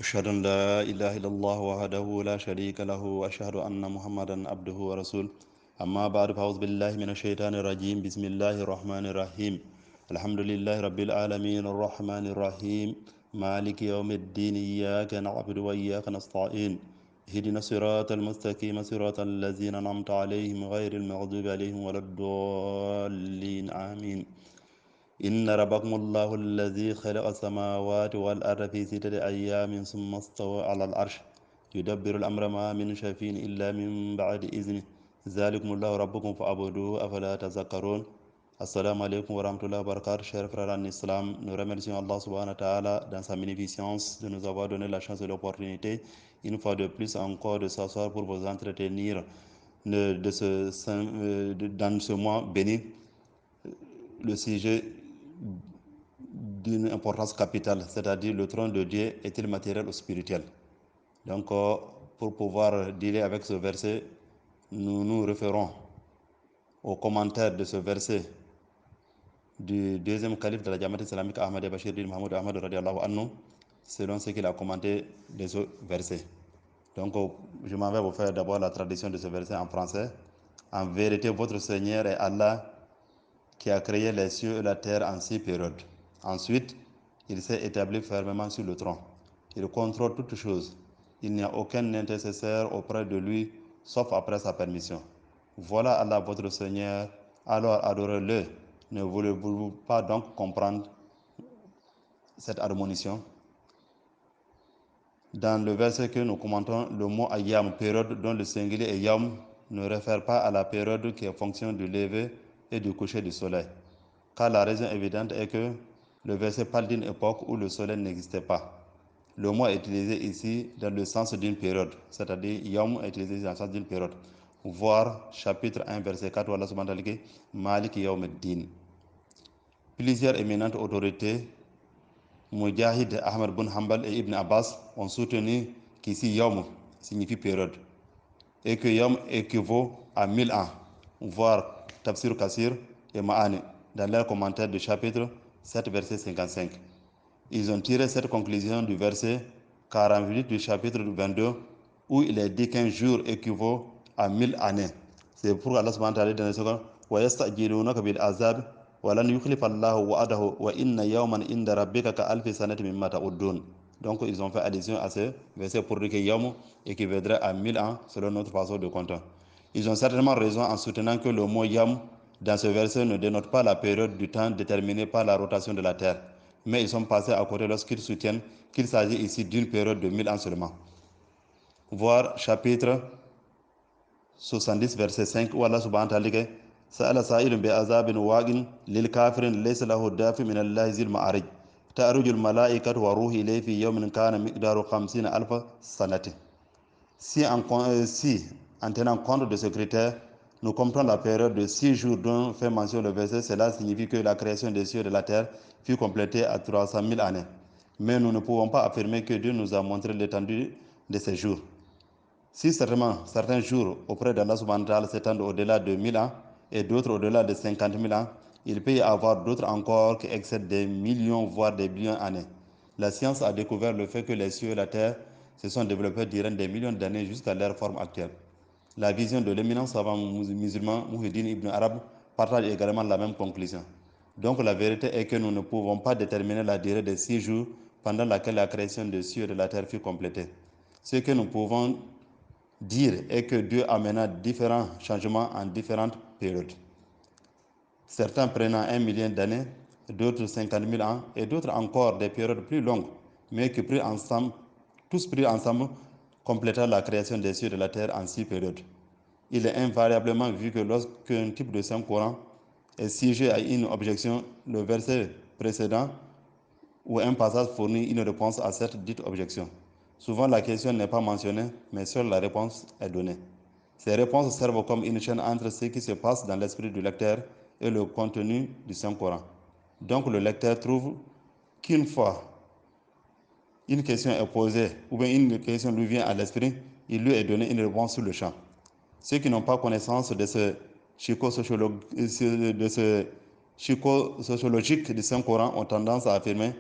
أشهد أن لا إله إلا الله وحده لا شريك له وأشهد أن محمدا عبده ورسوله أما بعد فأعوذ بالله من الشيطان الرجيم بسم الله الرحمن الرحيم الحمد لله رب العالمين الرحمن الرحيم مالك يوم الدين إياك نعبد وإياك نستعين اهدنا الصراط المستقيم صراط الذين أنعمت عليهم غير المغضوب عليهم ولا الضالين آمين إن ربكم الله الذي خلق السماوات والأرض في 6 أيام ثم استوى على العرش يدبر الأمر ما من شفيع إلا من بعد إذنه ذلكم الله ربكم فاعبدوه أفلا تذكرون. Assalamu alaikum wa rahmatullahi wa barakatuh, chers frères en islam. Nous remercions Allah subhanahu wa ta'ala dans sa bénéficence de nous avoir donné la chance et l'opportunité, une fois de plus encore, de s'asseoir pour vous entretenir dans ce mois béni, le sujet d'une importance capitale, c'est-à-dire le trône de Dieu est-il matériel ou spirituel. Donc, pour pouvoir dealer avec ce verset, nous nous référons aux commentaires de ce verset du deuxième calife de la Jamaat islamique Ahmad Bashir bin Mahmoud Ahmad radiallahu anhu, selon ce qu'il a commenté de ce verset. Donc, je m'en vais vous faire d'abord la traduction de ce verset en français. En vérité, votre Seigneur est Allah qui a créé les cieux et la terre en 6 périodes. Ensuite, il s'est établi fermement sur le trône. Il contrôle toutes choses. Il n'y a aucun intercesseur auprès de lui, sauf après sa permission. Voilà Allah votre Seigneur, alors adorez-le. Ne voulez-vous pas donc comprendre cette admonition? Dans le verset que nous commentons, le mot ayam, période dont le singulier est yam, ne réfère pas à la période qui est fonction du lever et du coucher du soleil. Car la raison évidente est que le verset parle d'une époque où le soleil n'existait pas. Le mot est utilisé ici dans le sens d'une période, c'est-à-dire yam est utilisé dans le sens d'une période. Voir chapitre 1, verset 4, Allah subhanahu wa ta'ala, Malik Yawmuddin. Plusieurs éminentes autorités, Mujahid, Ahmad bin Hanbal et Ibn Abbas, ont soutenu qu'ici Yawm signifie période et que Yawm équivaut à 1000 ans. Voir Tafsir Kassir et Ma'ani dans leur commentaire du chapitre 7, verset 55. Ils ont tiré cette conclusion du verset 48 du chapitre 22 où il est dit qu'un jour équivaut à 1000 années. C'est pour Allah subhanahu wa ta'ala dans le second wa yasta'jilunaka bil azab wa lan yukhlifa Allahu wa'adahu wa inna yawman inda rabbika ka alfi sanati mimma ta'uddun. Donc ils ont fait allusion à ce verset pour dire que yawm équivaudrait à 1000 ans selon notre façon de compter. Ils ont certainement raison en soutenant que le mot yawm dans ce verset ne dénote pas la période du temps déterminée par la rotation de la terre. Mais ils sont passés à côté lorsqu'ils soutiennent qu'il s'agit ici d'une période de 1000 ans seulement. Voir chapitre 70, verset 5, où Allah subhanahu wa ta'ala dit Sa'ala sa'ilun bi azabin waqin lil kafirin laysa lahu dafi min Allah zil ma'arij ta'ruju al malaikatu wa ruhi ilayhi fi yawmin kana miqdaru 50 alf sanati. Si en tenant compte de ce critère, nous comprenons la période de 6 jours dont fait mention le verset, cela signifie que la création des cieux et de la terre fut complétée à 300 000 années. Mais nous ne pouvons pas affirmer que Dieu nous a montré l'étendue de ces jours. Si certains jours auprès d'Allah subhanahu wa ta'ala s'étendent au-delà de 1000 ans et d'autres au-delà de 50 000 ans, il peut y avoir d'autres encore qui excèdent des millions voire des billions d'années. La science a découvert le fait que les cieux et la terre se sont développés durant des millions d'années jusqu'à leur forme actuelle. La vision de l'éminent savant musulman Muhyiddin Ibn Arab partage également la même conclusion. Donc la vérité est que nous ne pouvons pas déterminer la durée des 6 jours pendant laquelle la création des cieux et de la terre fut complétée. Ce que nous pouvons dire est que Dieu amena différents changements en différentes périodes. Certains prenant 1 million d'années, d'autres 50 000 ans et d'autres encore des périodes plus longues, mais qui tous pris ensemble complétant la création des cieux et de la terre en 6 périodes. Il est invariablement vu que lorsqu'un type de Saint-Coran est sujet à une objection, le verset précédent ou un passage fournit une réponse à cette dite objection. Souvent, la question n'est pas mentionnée, mais seule la réponse est donnée. Ces réponses servent comme une chaîne entre ce qui se passe dans l'esprit du lecteur et le contenu du Saint-Coran. Donc, le lecteur trouve qu'une fois une question est posée ou bien une question lui vient à l'esprit, il lui est donné une réponse sur le champ. Ceux qui n'ont pas connaissance de ce psychosociologique du Saint-Coran ont tendance à affirmer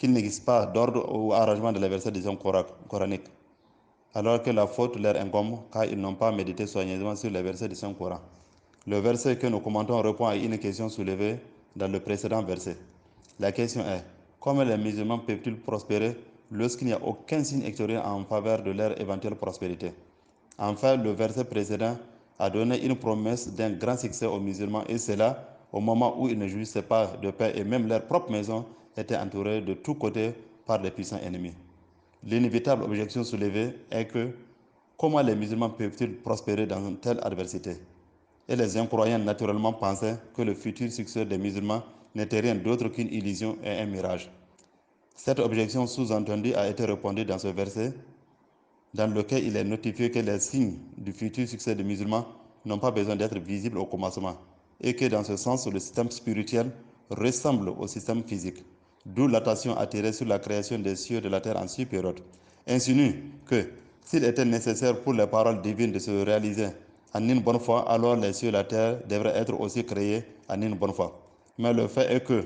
qu'il n'existe pas d'ordre ou arrangement de la versets des coraniques, alors que la faute leur incombe car ils n'ont pas médité soigneusement sur les versets du Saint-Coran. Le verset que nous commentons répond à une question soulevée dans le précédent verset. La question est, comment les musulmans peuvent-ils prospérer lorsqu'il n'y a aucun signe extérieur en faveur de leur éventuelle prospérité? Enfin, le verset précédent a donné une promesse d'un grand succès aux musulmans, et cela au moment où ils ne jouissaient pas de paix et même leur propre maison était entourée de tous côtés par des puissants ennemis. L'inévitable objection soulevée est que comment les musulmans peuvent-ils prospérer dans une telle adversité? Et les incroyants naturellement pensaient que le futur succès des musulmans n'était rien d'autre qu'une illusion et un mirage. Cette objection sous-entendue a été répondue dans ce verset, dans lequel il est notifié que les signes du futur succès des musulmans n'ont pas besoin d'être visibles au commencement, et que dans ce sens, le système spirituel ressemble au système physique, d'où l'attention attirée sur la création des cieux et de la terre en 6 périodes, insinue que s'il était nécessaire pour les paroles divines de se réaliser en une bonne fois, alors les cieux et la terre devraient être aussi créés en une bonne fois. Mais le fait est que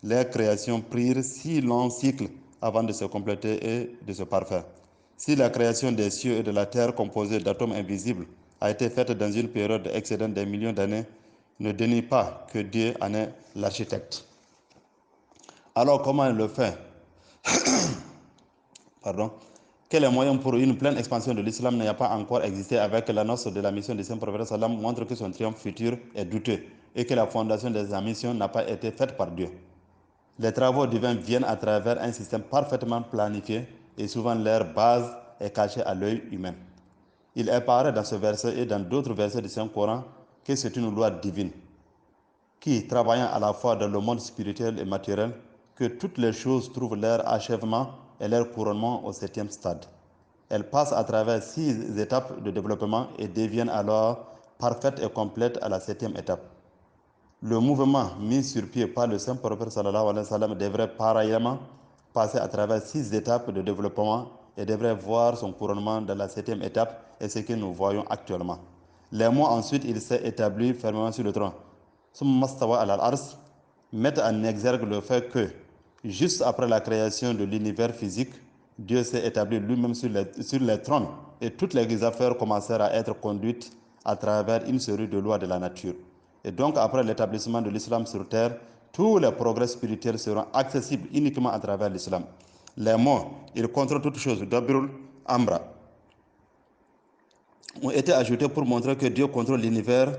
les créations prirent 6 longs cycles avant de se compléter et de se parfaire. Si la création des cieux et de la terre composée d'atomes invisibles a été faite dans une période excédant des millions d'années, ne dénie pas que Dieu en est l'architecte. Alors comment il le fait? Quel est le moyen pour une pleine expansion de l'islam n'ayant pas encore existé avec l'annonce de la mission du Saint-Prophète Salam montre que son triomphe futur est douteux et que la fondation de sa mission n'a pas été faite par Dieu. Les travaux divins viennent à travers un système parfaitement planifié et souvent leur base est cachée à l'œil humain. Il apparaît dans ce verset et dans d'autres versets du Saint-Coran que c'est une loi divine qui, travaillant à la fois dans le monde spirituel et matériel, que toutes les choses trouvent leur achèvement et leur couronnement au 7e stade. Elles passent à travers 6 étapes de développement et deviennent alors parfaites et complètes à la 7e étape. Le mouvement mis sur pied par le Saint-Prophète sallallahu alayhi wa sallam devrait pareillement passer à travers 6 étapes de développement et devrait voir son couronnement dans la 7e étape, et ce que nous voyons actuellement. Les mois ensuite, il s'est établi fermement sur le trône. Mastawa al-Ars met en exergue le fait que, juste après la création de l'univers physique, Dieu s'est établi lui-même sur les trônes et toutes les affaires commencèrent à être conduites à travers une série de lois de la nature. Et donc, après l'établissement de l'islam sur terre, tous les progrès spirituels seront accessibles uniquement à travers l'islam. Les mots, il contrôle toutes choses, Dabirul Amra, ont été ajoutés pour montrer que Dieu contrôle l'univers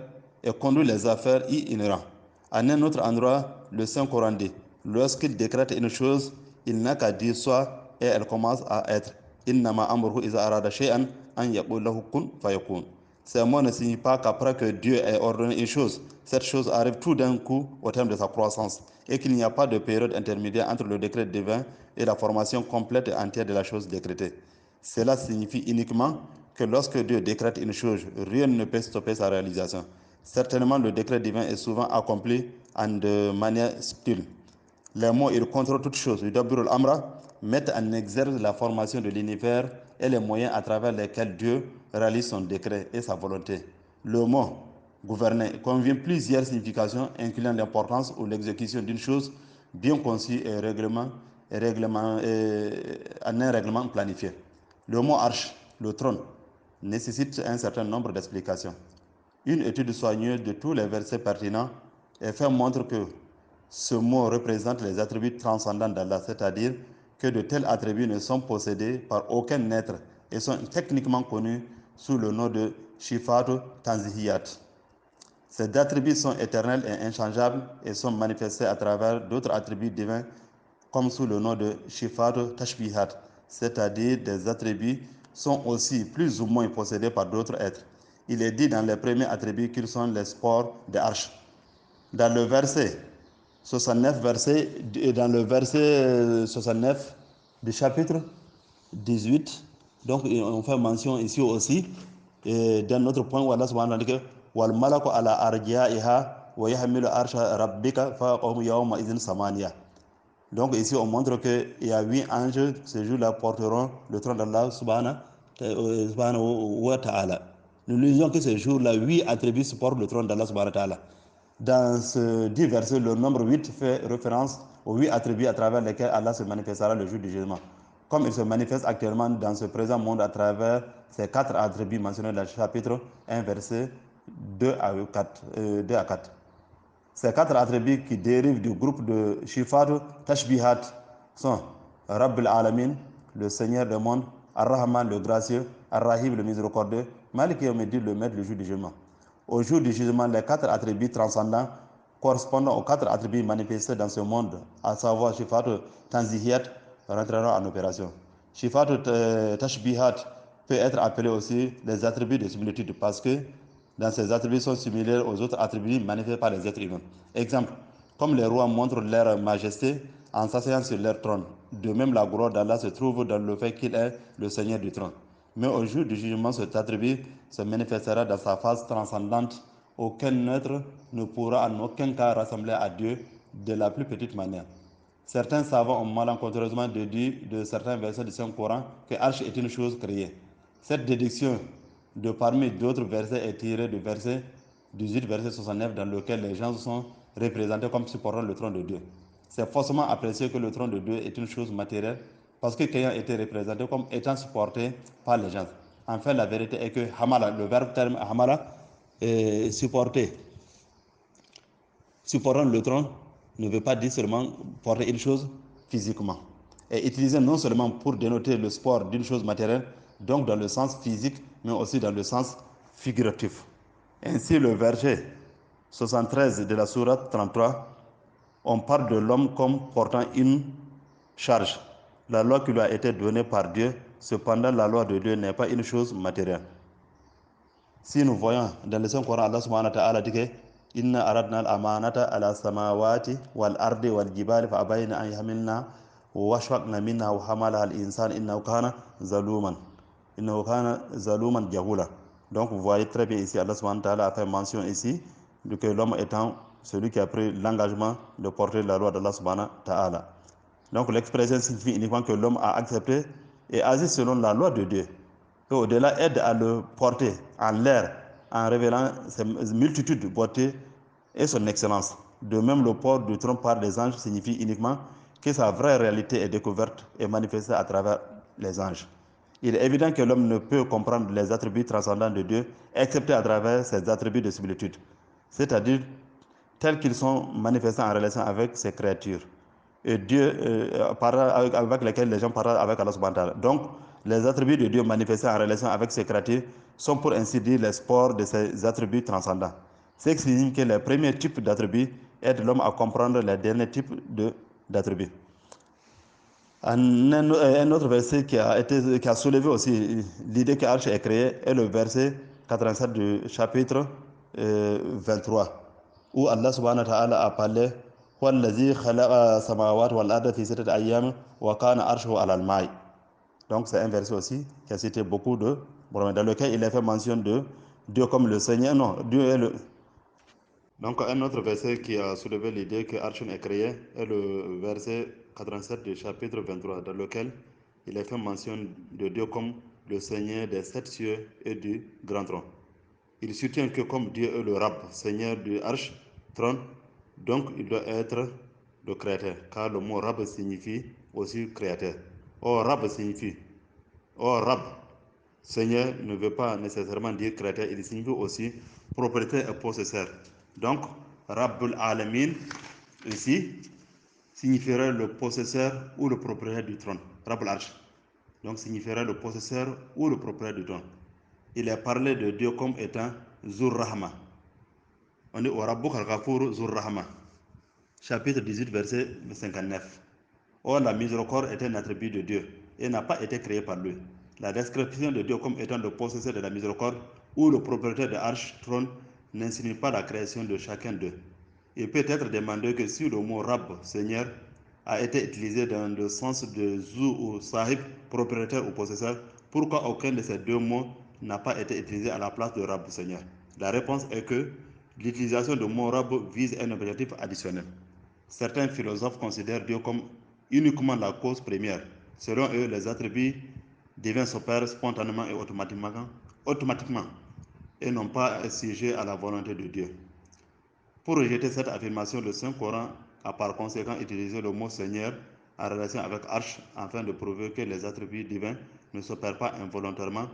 et conduit les affaires inhérentes. À un autre endroit, le Saint-Coran dit, lorsqu'il décrète une chose, il n'a qu'à dire soit et elle commence à être. Innama amruhu iza arada shay'an an yaqul lahu kun fayakun. Ces mots ne signifient pas qu'après que Dieu ait ordonné une chose, cette chose arrive tout d'un coup au terme de sa croissance et qu'il n'y a pas de période intermédiaire entre le décret divin et la formation complète et entière de la chose décrétée. Cela signifie uniquement que lorsque Dieu décrète une chose, rien ne peut stopper sa réalisation. Certainement, le décret divin est souvent accompli de manière subtile. Les mots « il contrôle toutes choses » Yudabbirul Amra mettent en exergue la formation de l'univers et les moyens à travers lesquels Dieu réalise son décret et sa volonté. Le mot « gouverner » convient plusieurs significations incluant l'importance ou l'exécution d'une chose bien conçue et en un règlement planifié. Le mot « arche », le trône, nécessite un certain nombre d'explications. Une étude soigneuse de tous les versets pertinents et fait montre que ce mot représente les attributs transcendants d'Allah, c'est-à-dire que de tels attributs ne sont possédés par aucun être et sont techniquement connus sous le nom de Shifatu Tanzihiyat. Ces attributs sont éternels et inchangeables et sont manifestés à travers d'autres attributs divins comme sous le nom de Shifatu Tashbihat, c'est-à-dire des attributs sont aussi plus ou moins possédés par d'autres êtres. Il est dit dans les premiers attributs qu'ils sont les sports des arches. Dans le verset 69, dans le verset 69 du chapitre 18, donc on fait mention ici aussi, et d'un autre point où Allah subhanahu wa ta'ala dit wal malaku ala arjaiha wa yahmilu arsha rabbika faqahum yawma idhin samaniya. Donc ici on montre qu'il y a 8 anges ce jour-là porteront le trône d'Allah subhanahu wa ta'ala. Nous lisons que ce jour-là 8 attributs portent le trône d'Allah subhanahu wa ta'ala. Dans ce dit verset, le nombre 8 fait référence aux 8 attributs à travers lesquels Allah se manifestera le jour du jugement. Comme il se manifeste actuellement dans ce présent monde à travers ces 4 attributs mentionnés dans le chapitre 1, verset 2 à 4. Ces 4 attributs qui dérivent du groupe de Shifat Tashbihat sont Rabb al-Alamin, le Seigneur des mondes, Ar-Rahman, le gracieux, Ar-Rahim, le miséricordieux, Malik Yawmiddin, le maître, le jour du jugement. Au jour du jugement, les 4 attributs transcendants correspondant aux 4 attributs manifestés dans ce monde, à savoir Shifat Tanzihiyat, rentreront en opération. Shifat Tashbihat peut être appelé aussi les attributs de similitude parce que dans ces attributs sont similaires aux autres attributs manifestés par les êtres humains. Exemple, comme les rois montrent leur majesté en s'asseyant sur leur trône. De même, la gloire d'Allah se trouve dans le fait qu'il est le Seigneur du trône. Mais au jour du jugement, cet attribut se manifestera dans sa phase transcendante. Aucun être ne pourra en aucun cas rassembler à Dieu de la plus petite manière. Certains savants ont malencontreusement déduit de certains versets du Saint-Coran que Arche est une chose créée. Cette déduction de parmi d'autres versets est tirée du verset 18, verset 69, dans lequel les gens sont représentés comme supportant le trône de Dieu. C'est faussement apprécié que le trône de Dieu est une chose matérielle parce que qu'ayant été représenté comme étant supporté par les gens. En fait, la vérité est que Hamala, le verbe terme Hamala, est supporter supportant le trône ne veut pas dire seulement porter une chose physiquement. Est utilisé non seulement pour dénoter le support d'une chose matérielle, donc dans le sens physique, mais aussi dans le sens figuratif. Ainsi, le verset 73 de la sourate 33, on parle de l'homme comme portant une charge. La loi qui lui a été donnée par Dieu, cependant la loi de Dieu n'est pas une chose matérielle. Si nous voyons dans le Saint-Coran, Allah subhanahu wa ta'ala dit que Inna aradna al-amanata ala samawati wal ardi wal jibali fa abayna an yahmilna wa ashfaqna minha wa hamalaha al-insan innahu kana zaluman jahula. Donc vous voyez très bien ici, Allah subhanahu wa ta'ala a fait mention ici de que l'homme étant celui qui a pris l'engagement de porter la loi d'Allah subhanahu wa ta'ala. Donc l'expression signifie uniquement que l'homme a accepté et agi selon la loi de Dieu. Et au-delà, aide à le porter en l'air en révélant ses multitudes de beautés et son excellence. De même, le port du trône par les anges signifie uniquement que sa vraie réalité est découverte et manifestée à travers les anges. Il est évident que l'homme ne peut comprendre les attributs transcendants de Dieu, excepté à travers ses attributs de similitude, c'est-à-dire tels qu'ils sont manifestés en relation avec ses créatures et Dieu avec lesquels les gens parlent avec Allah subhanahu wa ta'ala. Donc, les attributs de Dieu manifestés en relation avec ses créatures sont pour ainsi dire les sports de ses attributs transcendants. C'est ce qui signifie que les premiers types d'attributs aident l'homme à comprendre les derniers types d'attributs. Un autre verset qui a soulevé aussi l'idée que Arche est créée est le verset 87 du chapitre 23, où Allah subhanahu wa ta'ala a parlé donc c'est un verset aussi qui a cité beaucoup de dans lequel il est fait mention de Dieu comme le Seigneur. Non, Dieu est le... Donc un autre verset qui a soulevé l'idée que Archon est créé est le verset 87 du chapitre 23, dans lequel il est fait mention de Dieu comme le Seigneur des 7 cieux et du grand trône. Il soutient que comme Dieu est le Rab, Seigneur du Arche, trône, donc il doit être le créateur, car le mot Rab signifie aussi créateur. Or, Rab, Seigneur ne veut pas nécessairement dire créateur, il signifie aussi propriétaire et possesseur. Donc, Rabbul Alamin, ici, signifierait le possesseur ou le propriétaire du trône. Rabbul Arsh. Donc, signifierait le possesseur ou le propriétaire du trône. Il est parlé de Dieu comme étant Zur Rahma. On dit au Rabbuk al-Ghafur Zur Rahma. Chapitre 18, verset 59. Or, la miséricorde est un attribut de Dieu et n'a pas été créée par lui. La description de Dieu comme étant le possesseur de la miséricorde ou le propriétaire de l'arche trône n'insinue pas la création de chacun d'eux. Il peut être demandé que si le mot Rab, Seigneur, a été utilisé dans le sens de Zou ou Sahib, propriétaire ou possesseur, pourquoi aucun de ces deux mots n'a pas été utilisé à la place de Rab, Seigneur? La réponse est que l'utilisation du mot Rab vise un objectif additionnel. Certains philosophes considèrent Dieu comme uniquement la cause première. Selon eux, les attributs divins s'opèrent spontanément et automatiquement et non pas sujets à la volonté de Dieu. Pour rejeter cette affirmation, le Saint-Coran a par conséquent utilisé le mot Seigneur en relation avec arche afin de prouver que les attributs divins ne s'opèrent pas involontairement,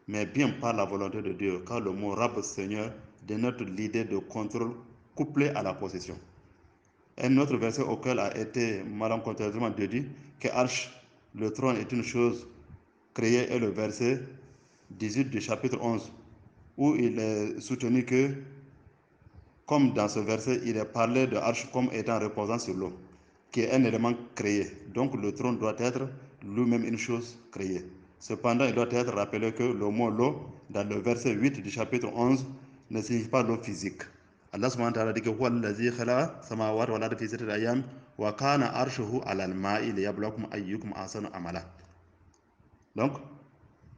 mais bien par la volonté de Dieu, car le mot Rab, Seigneur, dénote l'idée de contrôle couplé à la possession. Un autre verset auquel a été malencontreusement déduit que arche, le trône est une chose créée, est le verset 18 du chapitre 11, où il est soutenu que, comme dans ce verset, il est parlé de arche comme étant reposant sur l'eau, qui est un élément créé. Donc le trône doit être lui-même une chose créée. Cependant, il doit être rappelé que le mot l'eau, dans le verset 8 du chapitre 11, ne signifie pas l'eau physique. Allah subhanahu wa ta'ala dit que huwa allazi khalaqa samawati wal arda fi sittati ayyam wa kana arshuhu 'ala al-ma'i liyabluwakum ayyukum ahsanu amala. Donc,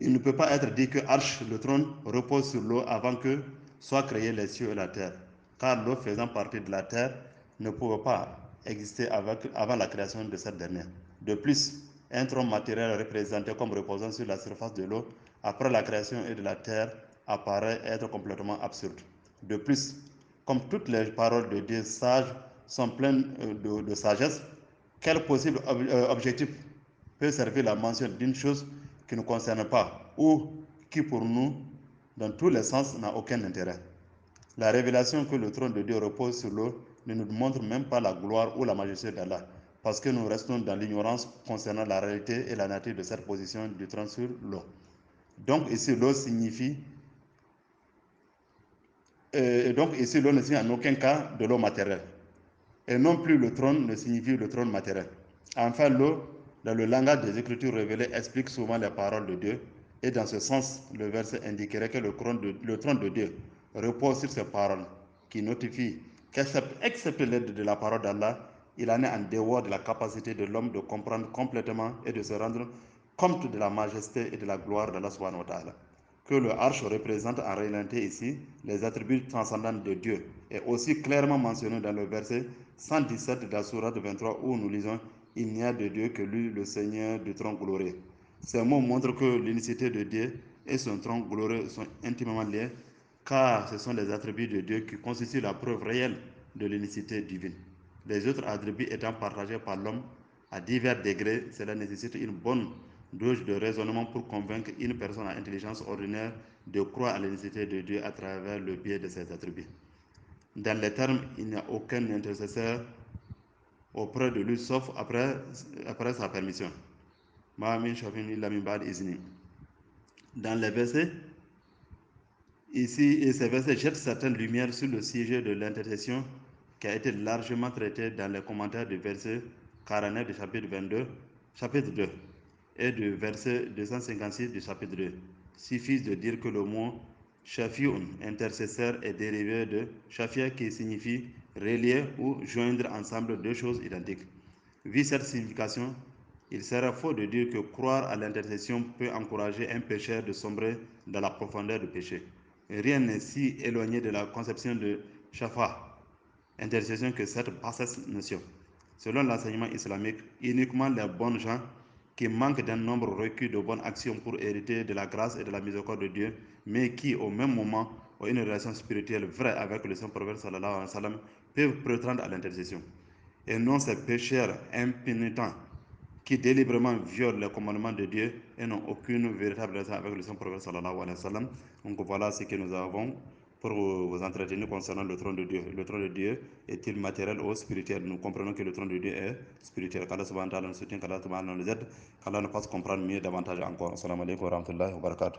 il ne peut pas être dit que arche, le trône, repose sur l'eau avant que soient créés les cieux et la terre. Car l'eau faisant partie de la terre ne pouvait pas exister avant la création de cette dernière. De plus, un trône matériel représenté comme reposant sur la surface de l'eau après la création et de la terre apparaît être complètement absurde. De plus, comme toutes les paroles de Dieu sages sont pleines de sagesse, quel possible objectif peut servir la mention d'une chose qui ne concerne pas ou qui pour nous, dans tous les sens, n'a aucun intérêt? La révélation que le trône de Dieu repose sur l'eau ne nous montre même pas la gloire ou la majesté d'Allah, parce que nous restons dans l'ignorance concernant la réalité et la nature de cette position du trône sur l'eau. Donc ici, l'eau signifie l'eau ne signifie en aucun cas de l'eau matérielle. Et non plus le trône ne signifie le trône matériel. Enfin, l'eau, dans le langage des Écritures révélées, explique souvent les paroles de Dieu. Et dans ce sens, le verset indiquerait que le trône de Dieu repose sur ces paroles, qui notifient qu'excepté l'aide de la parole d'Allah, il en est en dehors de la capacité de l'homme de comprendre complètement et de se rendre compte de la majesté et de la gloire d'Allah subhanahu wa ta'ala. Que le arche représente en réalité ici les attributs transcendants de Dieu est aussi clairement mentionné dans le verset 117 de la sourate 23 où nous lisons « Il n'y a de Dieu que lui, le Seigneur du trône glorieux ». Ces mots montrent que l'unicité de Dieu et son trône glorieux sont intimement liés, car ce sont les attributs de Dieu qui constituent la preuve réelle de l'unicité divine. Les autres attributs étant partagés par l'homme à divers degrés, cela nécessite une bonne dose de raisonnement pour convaincre une personne à intelligence ordinaire de croire à l'unicité de Dieu à travers le biais de ses attributs. Dans les termes, il n'y a aucun intercesseur auprès de lui sauf après sa permission. Dans les versets, ici, ces versets jettent certaines lumières sur le sujet de l'intercession qui a été largement traité dans les commentaires du verset 49 du chapitre 2 et du verset 256 du chapitre 2. Suffit de dire que le mot shafi'un, intercesseur, est dérivé de shafia qui signifie relier ou joindre ensemble deux choses identiques. Vu cette signification, il serait faux de dire que croire à l'intercession peut encourager un pécheur de sombrer dans la profondeur du péché. Rien n'est si éloigné de la conception de shafa, intercession, que cette basse notion. Selon l'enseignement islamique, uniquement les bons gens qui manquent d'un nombre requis de bonnes actions pour hériter de la grâce et de la miséricorde de Dieu, mais qui au même moment ont une relation spirituelle vraie avec le saint prophète sallallahu alayhi wa sallam, peuvent prétendre à l'intercession. Et non ces pécheurs impénitents qui délibérément violent les commandements de Dieu et n'ont aucune véritable relation avec le saint prophète sallallahu alayhi wa sallam. Donc voilà ce que nous avons pour vous entretenir concernant le trône de Dieu. Le trône de Dieu est-il matériel ou spirituel? Nous comprenons que le trône de Dieu est spirituel. Qu'Allah subhanahu wa ta'ala nous soutient, qu'Allah nous aide, qu'Allah nous fasse comprendre mieux davantage encore. Assalamu alaikum wa rahmatullahi wa barakatuh.